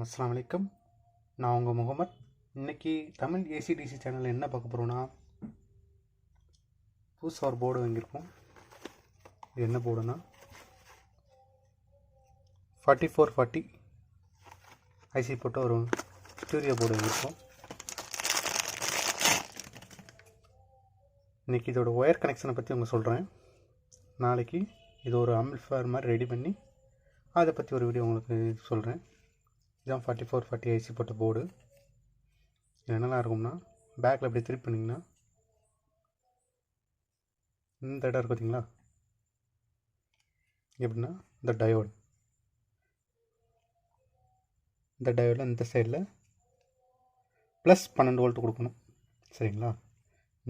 அஸ்ஸலாமு அலைக்கும். நான் உங்கள் முகமது. இன்றைக்கி தமிழ் ஏசிடிசி சேனலில் என்ன பார்க்க போகிறோன்னா, புதுசாக ஒரு போர்டு வாங்கியிருக்கோம். இது என்ன போர்டுன்னா 4440 ஐசி போட்ட ஒரு ஸ்டூடியோ போர்டு வாங்கியிருக்கோம். இன்றைக்கி இதோட ஒயர் கனெக்ஷனை பற்றி உங்களுக்கு சொல்கிறேன். நாளைக்கு இது ஒரு ஆம்பிளிஃபையர் மாதிரி ரெடி பண்ணி அதை பற்றி ஒரு வீடியோ உங்களுக்கு சொல்கிறேன். இதுதான் 4440 ஐசி போட்ட போர்டு. இது என்னெல்லாம் இருக்கும்னா, பேக்கில் இப்படி திருப்பி பண்ணிங்கன்னா இந்த இடம் இருக்குது பார்த்தீங்களா, எப்படின்னா இந்த டயோடு, இந்த டயோடில் இந்த சைடில் ப்ளஸ் 12 வோல்ட் கொடுக்கணும். சரிங்களா?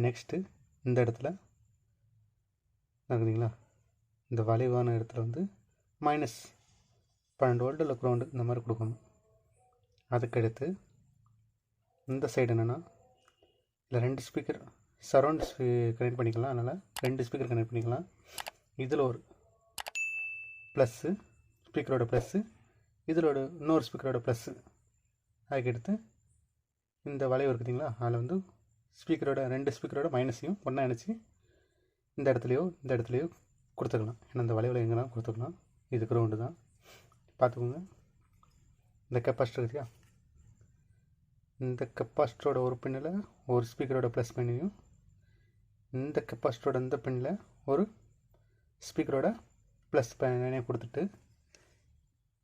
நெக்ஸ்ட்டு இந்த இடத்துல இருக்குதுங்களா, இந்த வளைவான இடத்துல வந்து மைனஸ் 12 வோல்ட் இல்லை க்ரௌண்டு இந்த மாதிரி கொடுக்கணும். அதுக்கடுத்து இந்த சைடு என்னென்னா, இல்லை 2 ஸ்பீக்கர் சரௌண்ட் கனெக்ட் பண்ணிக்கலாம். அதனால் 2 ஸ்பீக்கர் கனெக்ட் பண்ணிக்கலாம். இதில் ஒரு ப்ளஸ்ஸு, ஸ்பீக்கரோட ப்ளஸ்ஸு, இதில் ஒரு இன்னொரு ஸ்பீக்கரோட ப்ளஸ்ஸு. அதுக்கடுத்து இந்த வளைவு இருக்குதுங்களா, அதில் வந்து ஸ்பீக்கரோட 2 ஸ்பீக்கரோட மைனஸையும் ஒன்றா இணைச்சி இந்த இடத்துலையோ கொடுத்துக்கலாம். ஏன்னா இந்த வளைவில் எங்கேனாலும் கொடுத்துக்கலாம். இது க்ரௌண்டு தான். பார்த்துக்கோங்க. இந்த கெப்பாசிட்டர் இருக்குதா, இந்த கெப்பாசிட்டரோட ஒரு பின்னில் ஒரு ஸ்பீக்கரோட ப்ளஸ் பின்னையும், இந்த கெப்பாசிட்டரோட இந்த பின்னில் ஒரு ஸ்பீக்கரோட ப்ளஸ் பின்னையும் கொடுத்துட்டு,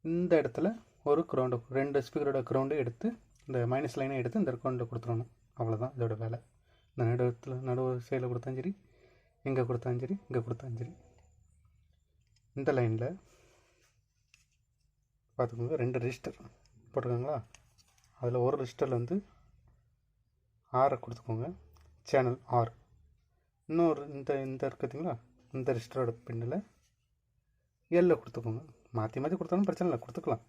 இந்த இடத்துல ஒரு க்ரௌண்டு, 2 ஸ்பீக்கரோட க்ரௌண்டு எடுத்து இந்த மைனஸ் லைனை எடுத்து இந்த க்ரௌண்டில் கொடுத்துடணும். அவ்வளோதான் இதோட வேலை. இந்த நடுவு சைடில் கொடுத்தாலும் சரி, இங்கே கொடுத்தாலும் சரி, இங்கே கொடுத்தாலும் சரி. இந்த லைனில் பார்த்துக்கோங்க, 2 ரெஜிஸ்டர் போட்டிருக்காங்களா, அதில் ஒரு ரெஜிஸ்டரில் வந்து ஆரை கொடுத்துக்கோங்க, சேனல் ஆர். இன்னொரு இந்த இருக்குதுங்களா, இந்த ரெஜிஸ்டரோட பின்னில் எல்லை கொடுத்துக்கோங்க. மாற்றி கொடுத்தாலும் பிரச்சனை இல்லை, கொடுத்துக்கலாம்.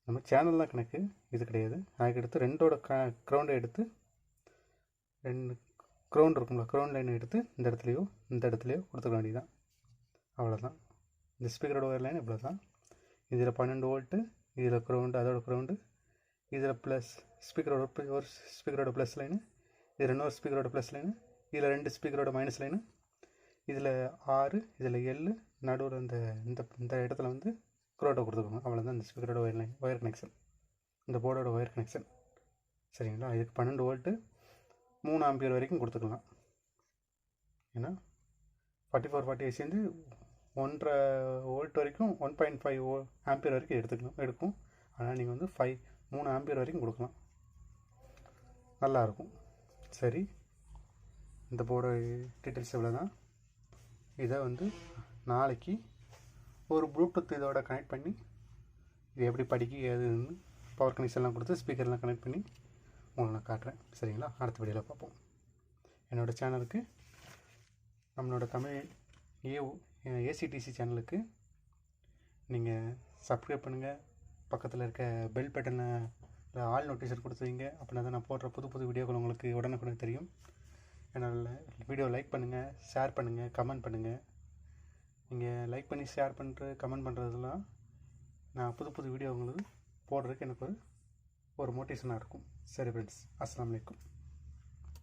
நம்ம சேனல் தான் கணக்கு, இது கிடையாது. அதுக்கடுத்து 2ஓட க்ரௌண்டை எடுத்து 2 க்ரௌண்ட் இருக்குங்களா, க்ரௌண்ட் லைனை எடுத்து இந்த இடத்துலையோ கொடுத்துக்க வேண்டியதான். அவ்வளோதான். இந்த ஸ்பீக்கரோட ஒயர் லைன் இவ்வளோ தான். இதில் 12 வோல்ட்டு, இதில் க்ரௌண்டு, அதோட க்ரௌண்டு, இதில் ப்ளஸ் ஸ்பீக்கரோட ஒரு ஸ்பீக்கரோட ப்ளஸ் லைனு, இதில் இன்னொரு ஸ்பீக்கரோட ப்ளஸ் லைனு, இதில் 2 ஸ்பீக்கரோட மைனஸ் லைனு, இதில் 6, இதில் 7, நடுவில் இந்த இடத்துல வந்து க்ரௌண்டை கொடுத்துக்கோங்க. அவ்வளோதான் இந்த ஸ்பீக்கரோட ஒயர் கனெக்ஷன், இந்த போர்டோட ஒயர் கனெக்ஷன். சரிங்களா? இதுக்கு 12 வோல்ட்டு 3 ஆம்பியர் வரைக்கும் கொடுத்துக்கலாம். ஏன்னா 4440 ஐசி வந்து 1.5 வோல்ட் வரைக்கும் 1.5 ஆம்பியர் வரைக்கும் எடுக்கும். ஆனால் நீங்கள் வந்து 3 ஆம்பியர் வரைக்கும் கொடுக்கலாம். நல்லாயிருக்கும். சரி, இந்த போர்டு டீட்டெயில்ஸ் இவ்வளோ தான். இதை வந்து நாளைக்கு ஒரு ப்ளூடூத் இதோட கனெக்ட் பண்ணி இது எப்படி எதுன்னு பவர் கனெக்ஷன்லாம் கொடுத்து ஸ்பீக்கர்லாம் கனெக்ட் பண்ணி உங்களுக்கு நான் காட்டுறேன். சரிங்களா? அடுத்த வீடியோவில் பார்ப்போம். என்னோடய சேனலுக்கு, நம்மளோட தமிழ் ஏசிடிசி சேனலுக்கு நீங்கள் சப்ஸ்கிரைப் பண்ணுங்கள். பக்கத்தில் இருக்க பெல் பட்டனை ஆல் நோட்டிஃபிகேஷன் கொடுத்து வைங்க. அப்படின்னா தான் நான் போடுற புது வீடியோக்கள் உங்களுக்கு உடனுக்குடன் தெரியும். என்னோட வீடியோ லைக் பண்ணுங்கள், ஷேர் பண்ணுங்கள், கமெண்ட் பண்ணுங்கள். நீங்கள் லைக் பண்ணி ஷேர் பண்ணிட்டு கமெண்ட் பண்ணுறதுலாம் நான் புது வீடியோ உங்களுக்கு போடுறதுக்கு எனக்கு ஒரு மோட்டிவேஷனாக இருக்கும். சரி ஃப்ரெண்ட்ஸ், அஸ்ஸலாமு அலைக்கும்.